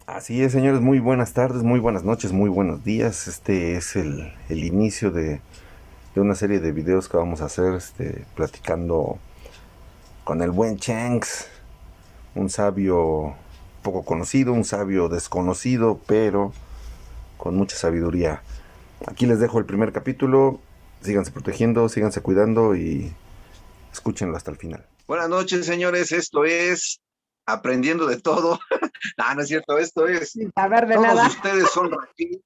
Así es, señores, muy buenas tardes, muy buenas noches, muy buenos días. Este es el inicio de una serie de videos que vamos a hacer, platicando con el buen Chanks, un sabio poco conocido, un sabio desconocido, pero con mucha sabiduría. Aquí les dejo el primer capítulo, síganse protegiendo, síganse cuidando y escúchenlo hasta el final. Buenas noches, señores. Esto es Aprendiendo de Todo. No es cierto. Esto es Sin saber de Todos nada. ustedes son Raquel.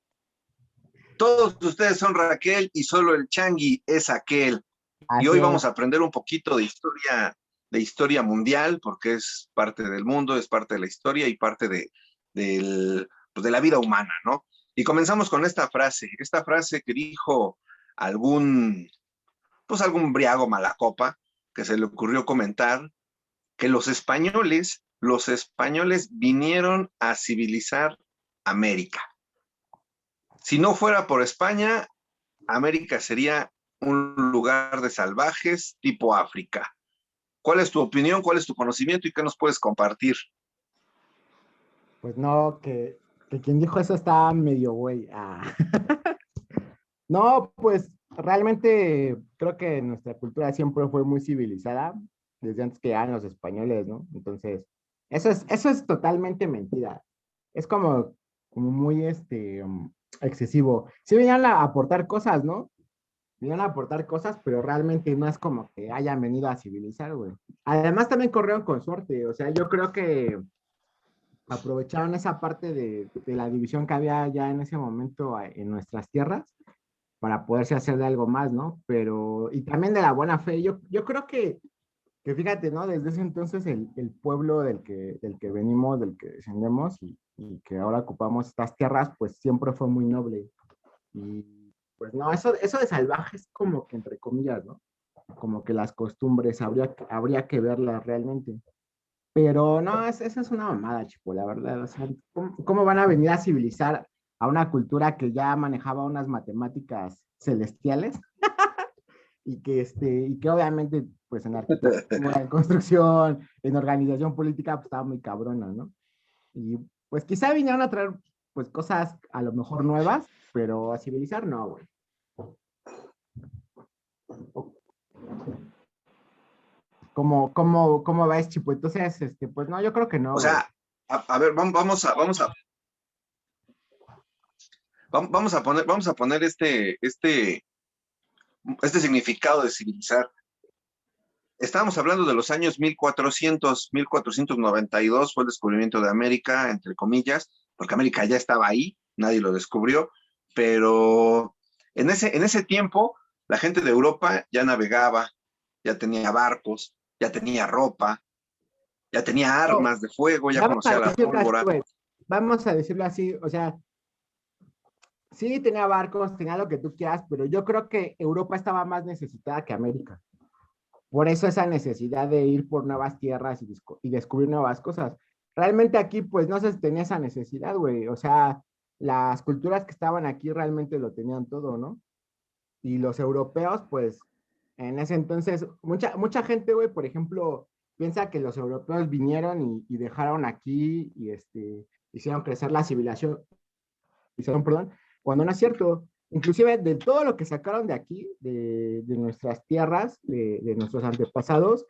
Todos ustedes son Raquel y solo el Changui es aquel. Y Así hoy es. vamos a aprender un poquito de historia mundial, porque es parte del mundo, es parte de la historia y parte pues de la vida humana, ¿no? Y comenzamos con esta frase que dijo algún, pues algún briago malacopa que se le ocurrió comentar que los españoles vinieron a civilizar América. Si no fuera por España, América sería un lugar de salvajes tipo África. ¿Cuál es tu opinión? ¿Cuál es tu conocimiento y qué nos puedes compartir? Pues no, que quien dijo eso está medio güey. No, pues realmente creo que nuestra cultura siempre fue muy civilizada, desde antes que llegaran los españoles, ¿no? Entonces, eso es totalmente mentira. Es como muy excesivo. Sí venían a aportar cosas, ¿no? Vinieron a aportar cosas, pero realmente no es como que hayan venido a civilizar, güey. Además, también corrieron con suerte. O sea, yo creo que aprovecharon esa parte de la división que había ya en ese momento en nuestras tierras para poderse hacer de algo más, ¿no? Pero, y también de la buena fe. Yo creo que fíjate, ¿no? Desde ese entonces el pueblo del que venimos, del que descendemos y que ahora ocupamos estas tierras, pues siempre fue muy noble. Y pues no, eso de salvaje es como que entre comillas, ¿no? Como que las costumbres habría que verlas realmente. Pero no, esa es una mamada, chico, la verdad. O sea, ¿cómo van a venir a civilizar a una cultura que ya manejaba unas matemáticas celestiales y que obviamente, pues en arquitectura, en construcción, en organización política, pues estaba muy cabrona, ¿no? Y pues quizá vinieron a traer, pues cosas a lo mejor nuevas, pero a civilizar no, güey. ¿Cómo ves, Chipo? Entonces, pues no, yo creo que no, O güey. sea, a ver, vamos a poner este significado de civilizar. Estábamos hablando de los años 1492 fue el descubrimiento de América, entre comillas, porque América ya estaba ahí, nadie lo descubrió, pero en ese tiempo la gente de Europa ya navegaba, ya tenía barcos, ya tenía ropa, ya tenía Pero armas de fuego, ya vamos conocía a la decirlo así, pólvora. güey. Vamos a decirlo así, o sea, sí tenía barcos, tenía lo que tú quieras, pero yo creo que Europa estaba más necesitada que América. Por eso esa necesidad de ir por nuevas tierras y descubrir nuevas cosas. Realmente aquí, pues no se tenía esa necesidad, güey. O sea, las culturas que estaban aquí realmente lo tenían todo, ¿no? Y los europeos, pues, en ese entonces, mucha gente, güey, por ejemplo, piensa que los europeos vinieron y dejaron aquí y hicieron crecer la civilización, perdón, cuando no es cierto. Inclusive de todo lo que sacaron de aquí, de nuestras tierras, de nuestros antepasados,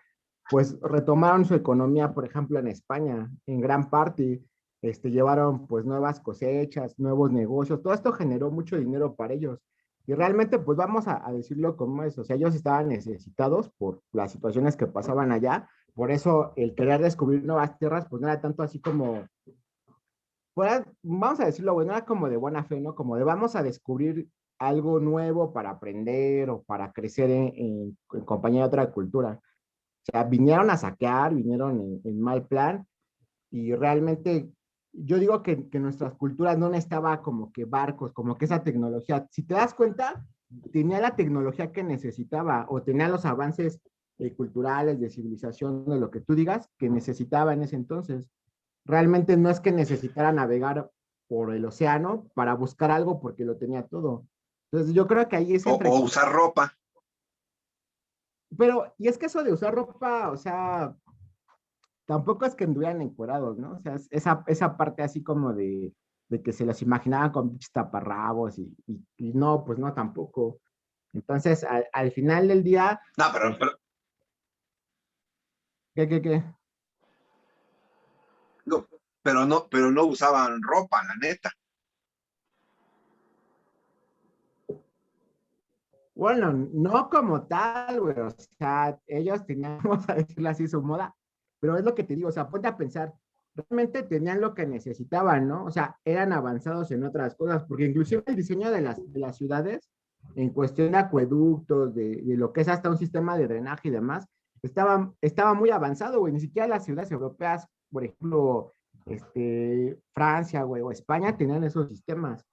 pues retomaron su economía, por ejemplo, en España, en gran parte, llevaron pues nuevas cosechas, nuevos negocios, todo esto generó mucho dinero para ellos. Y realmente, pues vamos a decirlo como es, o sea, ellos estaban necesitados por las situaciones que pasaban allá, por eso el querer descubrir nuevas tierras, pues no era tanto así como vamos a decirlo, bueno, era como de buena fe, ¿no? Como de vamos a descubrir algo nuevo para aprender o para crecer en compañía de otra cultura. O sea, vinieron a saquear, vinieron en mal plan y realmente yo digo que nuestras culturas no necesitaba como que barcos, como que esa tecnología. Si te das cuenta, tenía la tecnología que necesitaba o tenía los avances culturales, de civilización, de lo que tú digas, que necesitaba en ese entonces. Realmente no es que necesitara navegar por el océano para buscar algo porque lo tenía todo. Entonces yo creo que ahí es O entre... usar ropa. Pero, y es que eso de usar ropa, o sea, tampoco es que anduvieran encuerados, ¿no? O sea, esa parte así como de que se los imaginaban con pinches taparrabos y no, pues no, tampoco. Entonces, al final del día, No, ¿qué? no, pero no usaban ropa, la neta. Bueno, no como tal, güey, o sea, ellos tenían, vamos a decirlo así, su moda, pero es lo que te digo, o sea, ponte a pensar, realmente tenían lo que necesitaban, ¿no? O sea, eran avanzados en otras cosas, porque inclusive el diseño de las ciudades, en cuestión de acueductos, de lo que es hasta un sistema de drenaje y demás, estaba muy avanzado, güey, ni siquiera las ciudades europeas, por ejemplo, Francia, güey, o España tenían esos sistemas.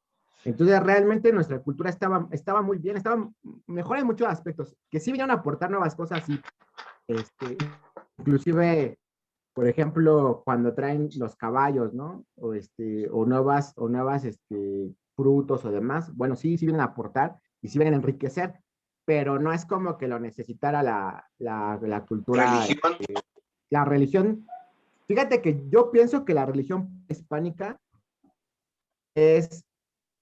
Entonces, realmente nuestra cultura estaba muy bien, estaba mejor en muchos aspectos, que sí vinieron a aportar nuevas cosas, sí, este, inclusive, por ejemplo, cuando traen los caballos, ¿no? O nuevas, frutos o demás, bueno, sí vienen a aportar y sí vienen a enriquecer, pero no es como que lo necesitara la cultura, Religión, la religión. Fíjate que yo pienso que la religión hispánica es,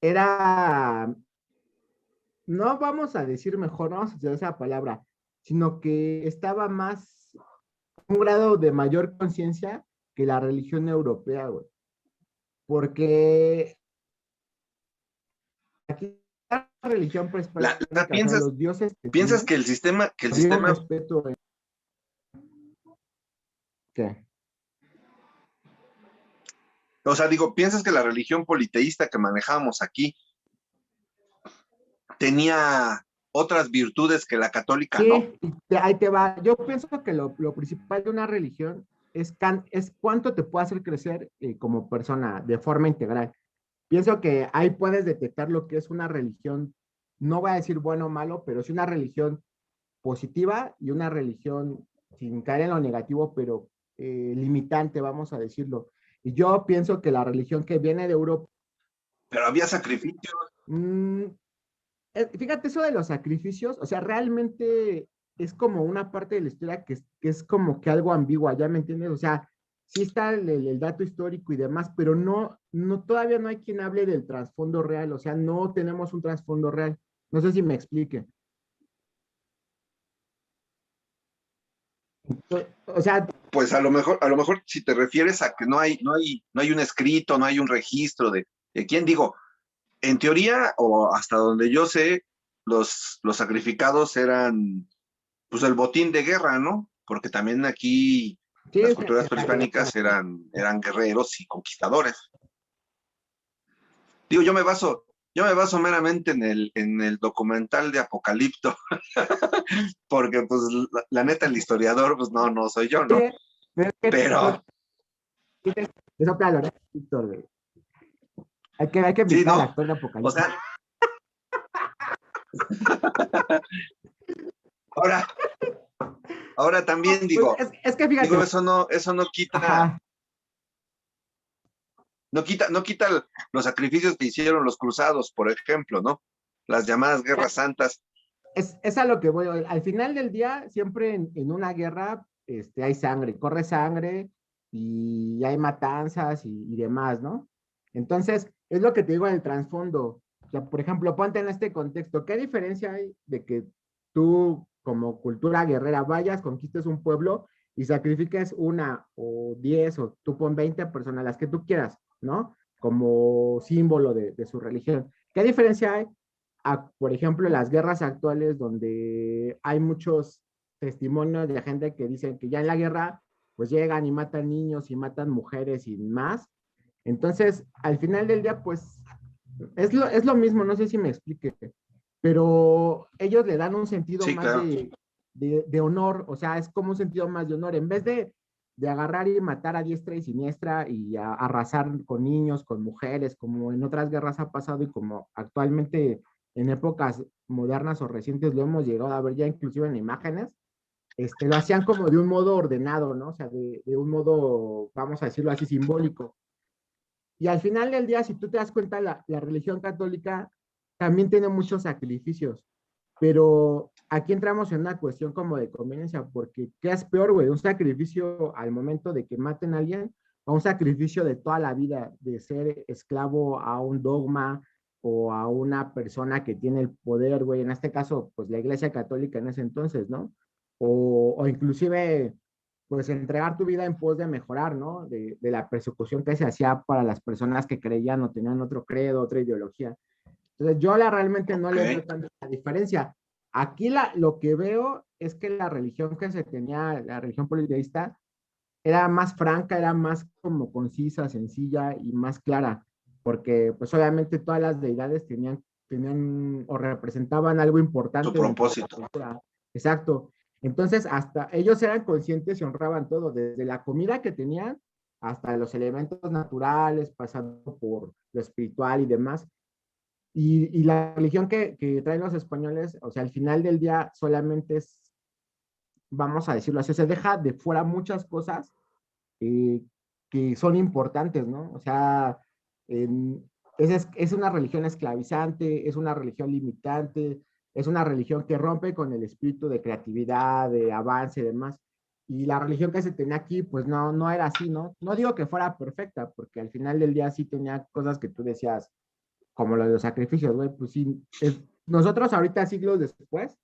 era no vamos a decir mejor, no vamos a usar esa palabra, sino que estaba más, un grado de mayor conciencia que la religión europea, güey. Porque aquí la religión prehispánica, o sea, piensas, los dioses que piensas tienen, que el había un sistema, respeto. ¿Qué? o sea, digo, piensas que la religión politeísta que manejamos aquí tenía otras virtudes que la católica, ¿no? Sí, ahí te va. Yo pienso que lo principal de una religión es cuánto te puede hacer crecer como persona de forma integral. Pienso que ahí puedes detectar lo que es una religión, no voy a decir bueno o malo, pero sí una religión positiva y una religión sin caer en lo negativo, pero limitante, vamos a decirlo. Y yo pienso que la religión que viene de Europa, Pero había sacrificios. mmm, fíjate eso de los sacrificios, o sea, realmente es como una parte de la historia que es como que algo ambigua, ¿ya me entiendes? O sea, sí está el dato histórico y demás, pero todavía no hay quien hable del trasfondo real, o sea, no tenemos un trasfondo real. No sé si me explique. O sea, Pues a lo mejor si te refieres a que no hay un escrito, no hay un registro de quién, digo, en teoría, o hasta donde yo sé, los sacrificados eran pues el botín de guerra, ¿no? Porque también aquí sí, las culturas prehispánicas eran guerreros y conquistadores. Digo, yo me baso meramente en el documental de Apocalipto, porque pues la neta, el historiador, pues no soy yo, ¿no? pero es que Pero eso claro, ¿no? Víctor, güey. Hay que sí, invitar al no. actor de O Apocalipsis. sea, ahora, ahora también Pues digo, es que fíjate, eso no quita, ajá, no quita los sacrificios que hicieron los cruzados, por ejemplo, ¿no? Las llamadas guerras santas. es a lo que voy. Al final del día, siempre en una guerra hay sangre, corre sangre y hay matanzas y demás, ¿no? Entonces, es lo que te digo en el trasfondo. O sea, por ejemplo, ponte en este contexto, ¿qué diferencia hay de que tú, como cultura guerrera, vayas, conquistes un pueblo y sacrifiques una o 10 o tú pon 20 personas, las que tú quieras, ¿no? Como símbolo de su religión. ¿Qué diferencia hay por ejemplo, las guerras actuales donde hay muchos testimonios de gente que dicen que ya en la guerra pues llegan y matan niños y matan mujeres y más? Entonces, al final del día, pues es lo mismo, no sé si me explique, pero ellos le dan un sentido Sí, más claro. de honor, o sea, es como un sentido más de honor, en vez de agarrar y matar a diestra y siniestra y arrasar con niños, con mujeres, como en otras guerras ha pasado y como actualmente en épocas modernas o recientes lo hemos llegado a ver ya inclusive en imágenes, lo hacían como de un modo ordenado, ¿no? O sea, de un modo, vamos a decirlo así, simbólico. Y al final del día, si tú te das cuenta, la religión católica también tiene muchos sacrificios. Pero aquí entramos en una cuestión como de conveniencia, porque ¿qué es peor, güey? ¿Un sacrificio al momento de que maten a alguien o un sacrificio de toda la vida de ser esclavo a un dogma o a una persona que tiene el poder, güey? En este caso, pues la Iglesia Católica en ese entonces, ¿no? O inclusive, pues entregar tu vida en pos de mejorar, ¿no? De la persecución que se hacía para las personas que creían o tenían otro credo, otra ideología. Entonces, yo realmente no Ok, le veo tanta diferencia. Aquí lo que veo es que la religión que se tenía, la religión politeísta, era más franca, era más como concisa, sencilla y más clara, porque pues obviamente todas las deidades tenían o representaban algo tu importante dentro de la propósito. cultura. Exacto. Entonces, hasta ellos eran conscientes y honraban todo, desde la comida que tenían hasta los elementos naturales, pasando por lo espiritual y demás. Y la religión que traen los españoles, o sea, al final del día solamente es, vamos a decirlo así, se deja de fuera muchas cosas eh, que son importantes, ¿no? O sea, es una religión esclavizante, es una religión limitante, es una religión que rompe con el espíritu de creatividad, de avance y demás. Y la religión que se tenía aquí, pues no era así, ¿no? No digo que fuera perfecta, porque al final del día sí tenía cosas que tú decías, como lo de los sacrificios, güey, pues sí, nosotros ahorita, siglos después,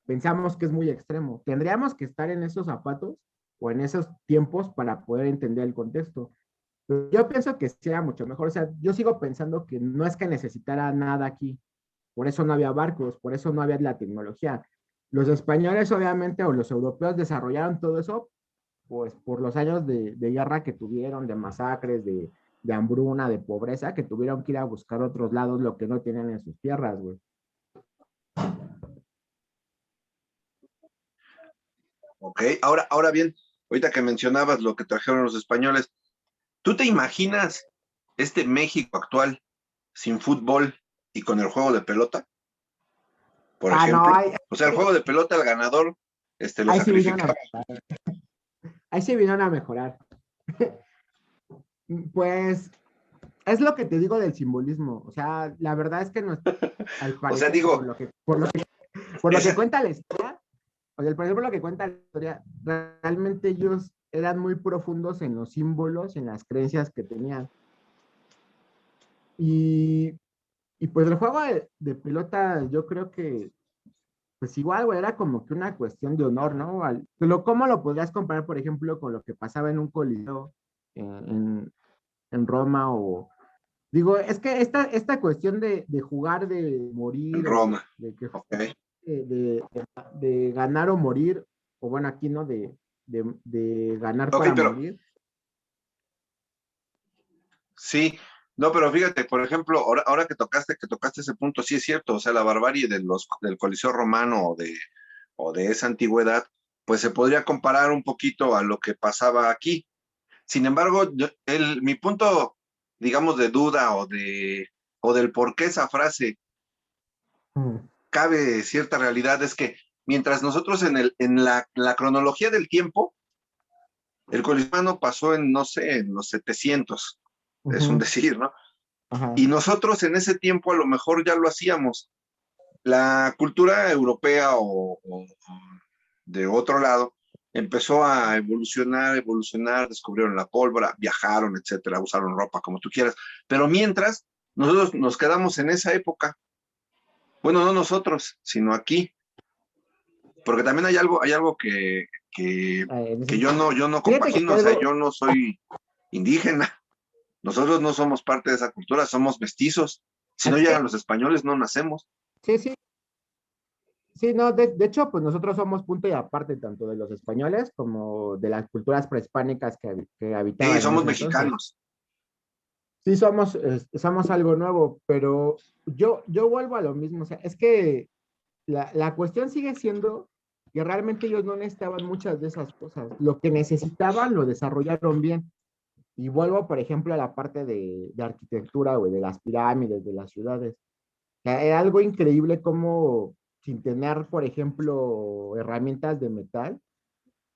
pensamos que es muy extremo. Tendríamos que estar en esos zapatos o en esos tiempos para poder entender el contexto. Pero yo pienso que sea mucho mejor, o sea, yo sigo pensando que no es que necesitara nada aquí, por eso no había barcos, por eso no había la tecnología. Los españoles, obviamente, o los europeos desarrollaron todo eso, pues por los años de guerra que tuvieron, de masacres, de hambruna, de pobreza, que tuvieron que ir a buscar otros lados lo que no tienen en sus tierras, güey. Ok, ahora bien, ahorita que mencionabas lo que trajeron los españoles, ¿tú te imaginas este México actual sin fútbol y con el juego de pelota, por Ah, no, ejemplo? O sea, el juego de pelota, el ganador, lo ahí sí vinieron sacrificaba. a, ahí sí vinieron a mejorar. Pues es lo que te digo del simbolismo. O sea, la verdad es que no, al O sea, parecer, digo, por lo que esa, cuenta la historia, o sea, por ejemplo, lo que cuenta la historia, realmente ellos eran muy profundos en los símbolos, en las creencias que tenían. Y, y pues el juego de pelota, yo creo que, pues igual, güey, era como que una cuestión de honor, ¿no? ¿Cómo lo podrías comparar, por ejemplo, con lo que pasaba en un coliseo en Roma o... Digo, es que esta cuestión de jugar, de en morir o Roma, de que ok. de ganar o morir, o bueno, aquí no, de ganar Ok, para pero morir. sí, no, pero fíjate, por ejemplo, ahora que tocaste ese punto, sí es cierto, o sea, la barbarie del Coliseo Romano o de esa antigüedad, pues se podría comparar un poquito a lo que pasaba aquí. Sin embargo, mi punto, digamos, de duda o del por qué esa frase Mm. cabe cierta realidad es que mientras nosotros en la cronología del tiempo, el Coliseo Romano pasó en, no sé, en los 700, es un Ujú. decir, ¿no? Ajá. Y nosotros en ese tiempo a lo mejor ya lo hacíamos. La cultura europea o de otro lado empezó a evolucionar, descubrieron la pólvora, viajaron, etcétera, usaron ropa como tú quieras. Pero mientras, nosotros nos quedamos en esa época. Bueno, no nosotros, sino aquí. Porque también hay algo que yo no Fíjate que compagino, o sea, algo, yo no soy indígena. Nosotros no somos parte de esa cultura, somos mestizos. Si no aquí, llegan los españoles, no nacemos. sí, sí, sí, no, de hecho, pues nosotros somos punto y aparte tanto de los españoles como de las culturas prehispánicas que Sí, habitaban en somos ese entonces. mexicanos. Sí, somos algo nuevo, pero yo vuelvo a lo mismo, o sea, es que la cuestión sigue siendo que realmente ellos no necesitaban muchas de esas cosas. Lo que necesitaban lo desarrollaron bien. Y vuelvo, por ejemplo, a la parte de arquitectura, güey, de las pirámides, de las ciudades. O sea, era algo increíble como sin tener, por ejemplo, herramientas de metal,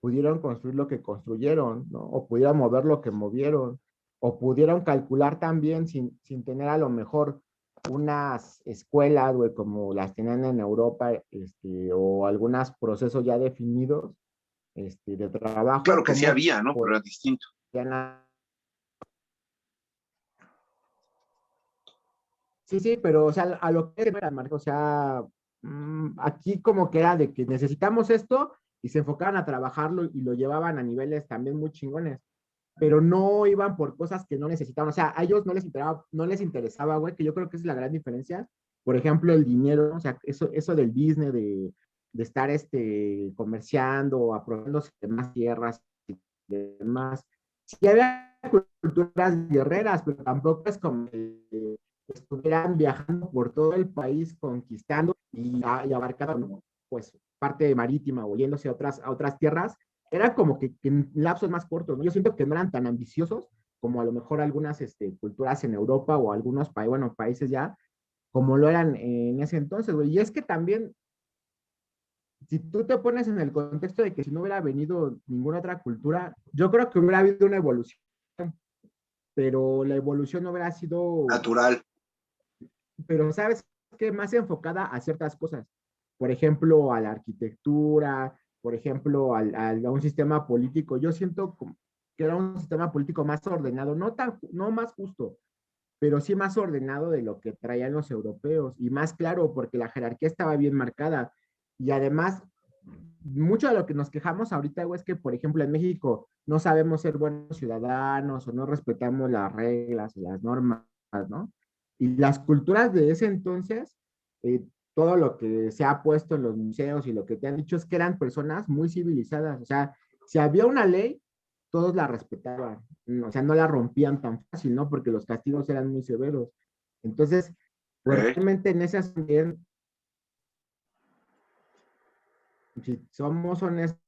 pudieron construir lo que construyeron, ¿no? O pudieron mover lo que movieron, o pudieron calcular también sin tener a lo mejor unas escuelas, güey, como las tienen en Europa, o algunos procesos ya definidos, de trabajo, Claro que sí como había, ¿no? Pero era distinto. sí, sí, pero, o sea, a lo que era, Marco, o sea, aquí como que era de que necesitamos esto y se enfocaban a trabajarlo y lo llevaban a niveles también muy chingones, pero no iban por cosas que no necesitaban, o sea, a ellos no les interesaba, güey, que yo creo que esa es la gran diferencia. Por ejemplo, el dinero, ¿no? O sea, eso del business, de estar comerciando, aprovechándose de más tierras y demás. Sí había culturas guerreras, pero tampoco es como que estuvieran viajando por todo el país conquistando y abarcando, ¿no? Pues parte marítima o yéndose a otras tierras, era como que en lapsos más cortos, ¿no? Yo siento que no eran tan ambiciosos como a lo mejor algunas culturas en Europa o algunos bueno, países ya, como lo eran en ese entonces, güey. Y es que también, si tú te pones en el contexto de que si no hubiera venido ninguna otra cultura, yo creo que hubiera habido una evolución, pero la evolución no hubiera sido, Natural. pero ¿sabes qué? Más enfocada a ciertas cosas. Por ejemplo, a la arquitectura, por ejemplo, a un sistema político. Yo siento que era un sistema político más ordenado, no más justo, pero sí más ordenado de lo que traían los europeos y más claro, porque la jerarquía estaba bien marcada. Y además, mucho de lo que nos quejamos ahorita, güey, es que, por ejemplo, en México no sabemos ser buenos ciudadanos o no respetamos las reglas o las normas, ¿no? Y las culturas de ese entonces, todo lo que se ha puesto en los museos y lo que te han dicho es que eran personas muy civilizadas. O sea, si había una ley, todos la respetaban. O sea, no la rompían tan fácil, ¿no? Porque los castigos eran muy severos. Entonces, pues ¿Eh? realmente en ese aspecto, si somos honestos,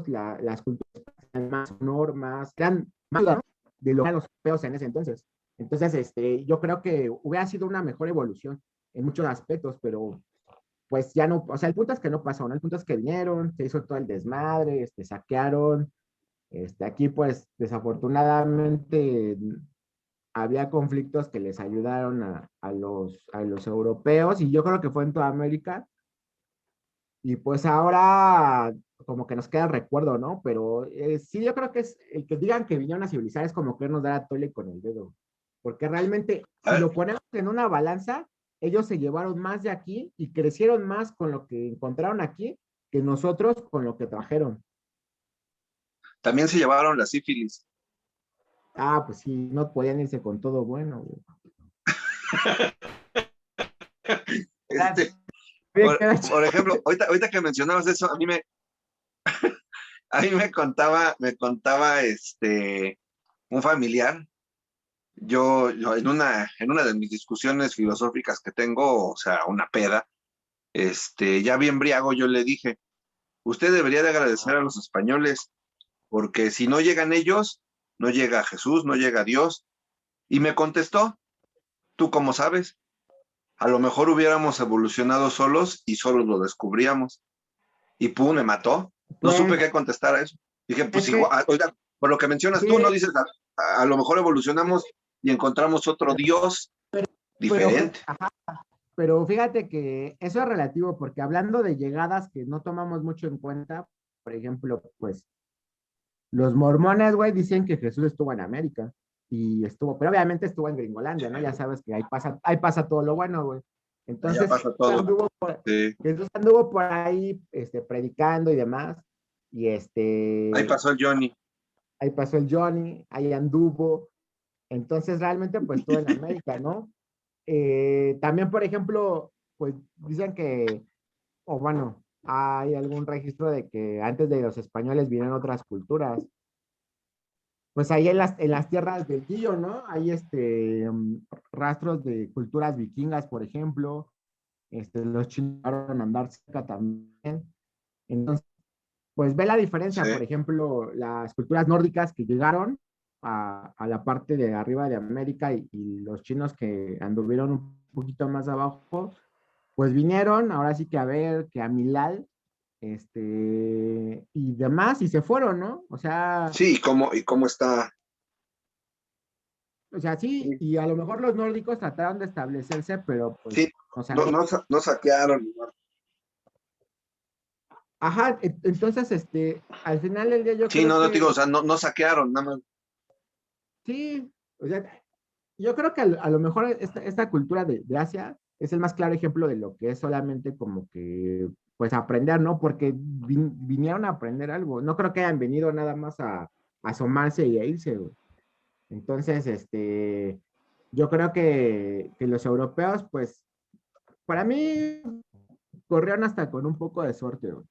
las culturas eran más normas, eran más, ¿no? De lo que eran los europeos en ese entonces. Entonces, yo creo que hubiera sido una mejor evolución en muchos aspectos, pero pues ya no, o sea, el punto es que no pasó, ¿no? El punto es que vinieron, se hizo todo el desmadre, saquearon, aquí pues desafortunadamente había conflictos que les ayudaron a los europeos y yo creo que fue en toda América y pues ahora como que nos queda el recuerdo, ¿no? Pero sí, yo creo que es el que digan que vinieron a civilizar es como querernos dar a tole con el dedo, porque realmente A si ver, lo ponemos en una balanza, ellos se llevaron más de aquí y crecieron más con lo que encontraron aquí que nosotros con lo que trajeron. también se llevaron la sífilis. Ah, pues sí, no podían irse con todo bueno, güey. Este, por ejemplo, ahorita que mencionabas eso, a mí me contaba un familiar. Yo en una de mis discusiones filosóficas que tengo, o sea, una peda, ya bien briago, yo le dije, usted debería de agradecer a los españoles, porque si no llegan ellos, no llega Jesús, no llega Dios. Y me contestó, ¿tú cómo sabes? A lo mejor hubiéramos evolucionado solos y solos lo descubríamos. Y pum, me mató. No supe Pues qué contestar a eso. Dije, pues es que igual, oiga, por lo que mencionas tú, ¿no? sí, Dices, a lo mejor evolucionamos y encontramos otro Dios pero, diferente. ajá, pero fíjate que eso es relativo, porque hablando de llegadas que no tomamos mucho en cuenta, por ejemplo, pues los mormones, güey, dicen que Jesús estuvo en América y pero obviamente estuvo en Gringolandia, ¿no? Ya sabes que ahí pasa todo lo bueno, güey. Allá Entonces, pasa todo. Sí. Jesús anduvo por ahí, predicando y demás, y Ahí pasó el Johnny. ahí pasó el Johnny, ahí anduvo, entonces realmente pues todo en América, ¿no? También, por ejemplo, pues dicen que, o bueno, hay algún registro de que antes de los españoles vinieron otras culturas. Pues ahí en las tierras del Quillo, ¿no? Hay rastros de culturas vikingas, por ejemplo. Los chinos van a andar cerca también. Entonces, pues ve la diferencia, por Sí. ejemplo, las culturas nórdicas que llegaron a la parte de arriba de América y los chinos que anduvieron un poquito más abajo, pues vinieron, ahora sí que a ver, que a Milal, y demás, y se fueron, ¿no? O sea, Sí, ¿y cómo está? O sea, sí, y a lo mejor los nórdicos trataron de establecerse, pero pues, Sí, o sea, no saquearon. ajá, entonces, al final del día yo Sí, creo no te digo, o que sea, no saquearon, nada más. sí, o sea, yo creo que a lo mejor esta cultura de Asia es el más claro ejemplo de lo que es solamente como que, pues aprender, ¿no? Porque vinieron a aprender algo. No creo que hayan venido nada más a asomarse y a irse, güey. Entonces, yo creo que los europeos, pues, para mí, corrieron hasta con un poco de suerte, güey.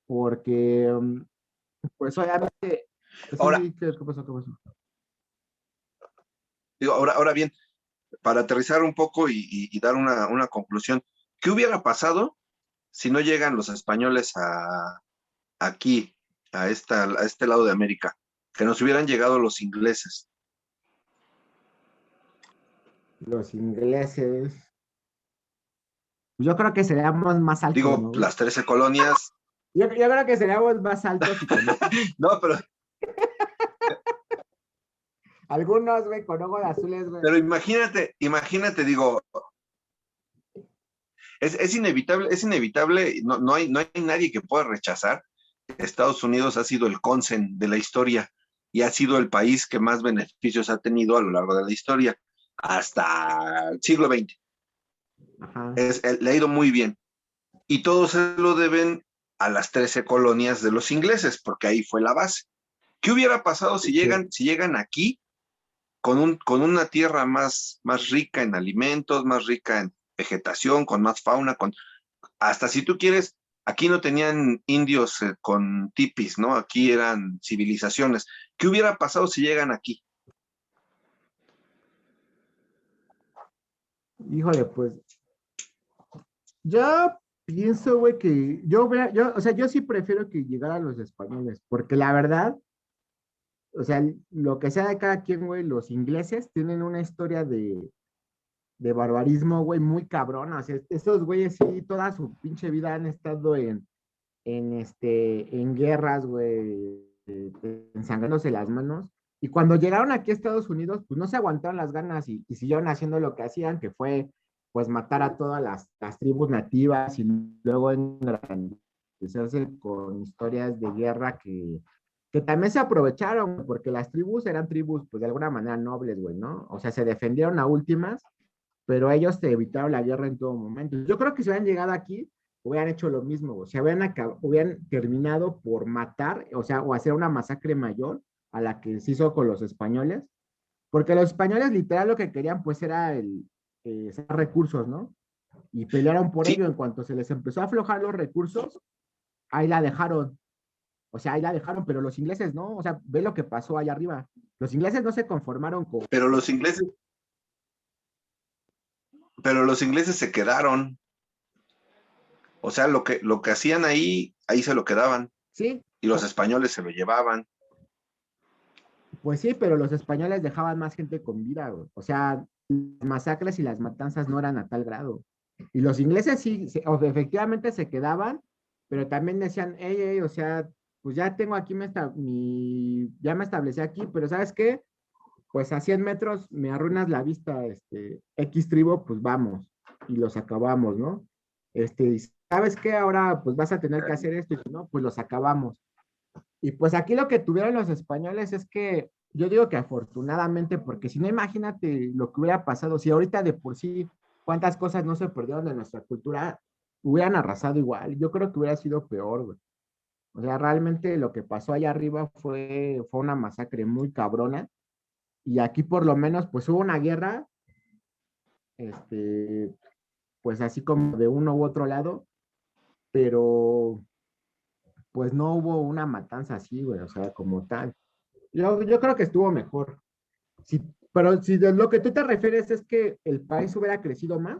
Porque, pues, obviamente, pues, sí, Ahora, sí, ¿qué pasó? ¿Qué pasó? digo, ahora bien, para aterrizar un poco y dar una conclusión, ¿qué hubiera pasado si no llegan los españoles aquí, a este lado de América? Que nos hubieran llegado los ingleses. Los ingleses. Yo creo que seríamos más altos, Digo, ¿no, güey? las 13 colonias. Yo creo que seríamos más altos y con ojos. No, Algunos, güey, con ojos azules, güey. pero imagínate, digo, es inevitable, no hay nadie que pueda rechazar. Estados Unidos ha sido el cónsen de la historia y ha sido el país que más beneficios ha tenido a lo largo de la historia, hasta el siglo XX. Ajá. Le ha ido muy bien. Y todo se lo deben a las 13 colonias de los ingleses, porque ahí fue la base. ¿Qué hubiera pasado Sí. si llegan aquí con una tierra más rica en alimentos, más rica en vegetación, con más fauna, hasta si tú quieres, aquí no tenían indios con tipis, ¿no? Aquí eran civilizaciones. ¿Qué hubiera pasado si llegan aquí? Híjole, pues, yo pienso, güey, que o sea, yo sí prefiero que llegaran los españoles, porque la verdad, o sea, lo que sea de cada quien, güey, los ingleses tienen una historia de barbarismo, güey, muy cabrona. O sea, esos güeyes sí, toda su pinche vida han estado en guerras, güey, ensangrándose las manos. Y cuando llegaron aquí a Estados Unidos, pues no se aguantaron las ganas y siguieron haciendo lo que hacían, que fue pues matar a todas las tribus nativas y luego engrandecerse con historias de guerra que también se aprovecharon, porque las tribus eran tribus, pues de alguna manera nobles, güey, ¿no? O sea, se defendieron a últimas, pero ellos te evitaron la guerra en todo momento. Yo creo que si hubieran llegado aquí, hubieran hecho lo mismo, o sea, hubieran terminado por matar, o sea, o hacer una masacre mayor a la que se hizo con los españoles, porque los españoles literal lo que querían pues era sacar recursos, ¿no? Y pelearon por Sí, ello. En cuanto se les empezó a aflojar los recursos, ahí la dejaron, o sea, ahí la dejaron, pero los ingleses no, o sea, ve lo que pasó allá arriba. Los ingleses no se conformaron con... pero los ingleses se quedaron. O sea, lo que hacían ahí se lo quedaban. Sí, Y los españoles se lo llevaban. pues sí, pero los españoles dejaban más gente con vida, güey. O sea, las masacres y las matanzas no eran a tal grado. Y los ingleses sí, efectivamente se quedaban, pero también decían, hey, o sea, pues ya tengo aquí ya me establecí aquí, pero ¿sabes qué? Pues a 100 metros me arruinas la vista, X tribo, pues vamos, y los acabamos, ¿no? Y ¿sabes qué? Ahora pues vas a tener que hacer esto, y si no, pues los acabamos. Y pues aquí lo que tuvieron los españoles es que yo digo que afortunadamente, porque si no, imagínate lo que hubiera pasado, si ahorita de por sí cuántas cosas no se perdieron de nuestra cultura, hubieran arrasado igual. Yo creo que hubiera sido peor, güey. O sea, realmente lo que pasó allá arriba fue una masacre muy cabrona. Y aquí por lo menos, pues hubo una guerra, este, pues así como de uno u otro lado, pero pues no hubo una matanza así, güey, o sea, como tal. Yo creo que estuvo mejor. Sí, pero si de lo que tú te refieres es que el país hubiera crecido más,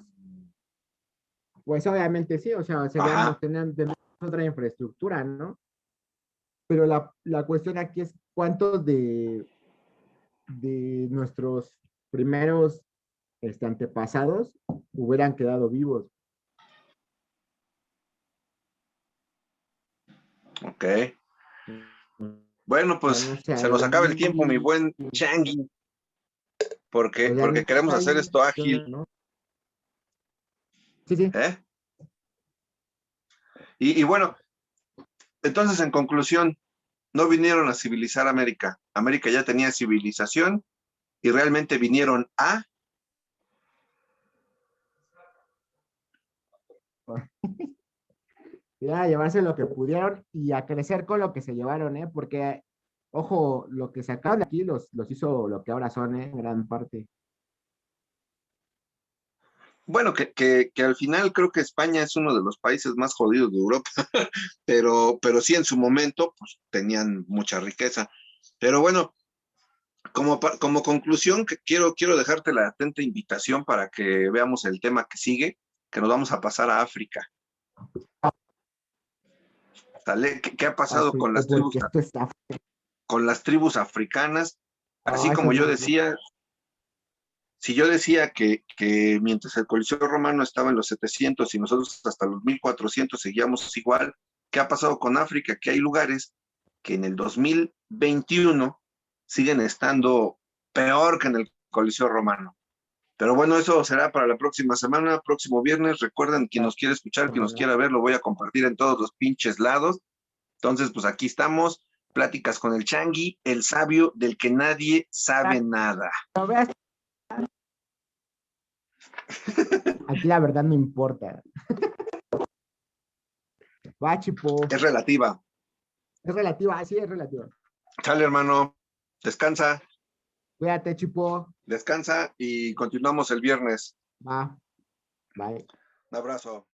pues obviamente sí, o sea, Ajá. tendríamos otra infraestructura, ¿no? Pero la cuestión aquí es cuántos de nuestros primeros antepasados hubieran quedado vivos. Ok. Bueno, O sea, pues no sé, se nos acaba el tiempo, mi ahí, buen Changi. porque, O sea, porque queremos hacer ahí, esto ágil, ¿no? Sí, sí. ¿eh? Y bueno, entonces en conclusión, no vinieron a civilizar América. América ya tenía civilización y realmente vinieron a... Ya, a llevarse lo que pudieron y a crecer con lo que se llevaron, ¿eh? Porque, ojo, lo que sacaron de aquí los hizo lo que ahora son, ¿eh? En gran parte. Bueno, que al final creo que España es uno de los países más jodidos de Europa, pero sí en su momento pues tenían mucha riqueza. Pero bueno, como conclusión, que quiero dejarte la atenta invitación para que veamos el tema que sigue, que nos vamos a pasar a África. ¿Sale? ¿Qué ha pasado África, porque esto está. con las tribus africanas? Así Ah, eso como yo no. decía, si yo decía que mientras el Coliseo Romano estaba en los 700 y nosotros hasta los 1400 seguíamos igual, ¿qué ha pasado con África? Que hay lugares que en el 2021 siguen estando peor que en el Coliseo Romano. Pero bueno, eso será para la próxima semana, próximo viernes. Recuerden, quien nos quiere escuchar, quien nos quiera ver, lo voy a compartir en todos los pinches lados. Entonces, pues aquí estamos, pláticas con el Changui, el sabio del que nadie sabe nada. Lo veas. Aquí la verdad no importa. Va, Chipo. Es relativa. Es relativa, sí, es relativa. Chale, hermano, descansa, Cuídate, Chipo. descansa y continuamos el viernes. Va, bye. Un abrazo.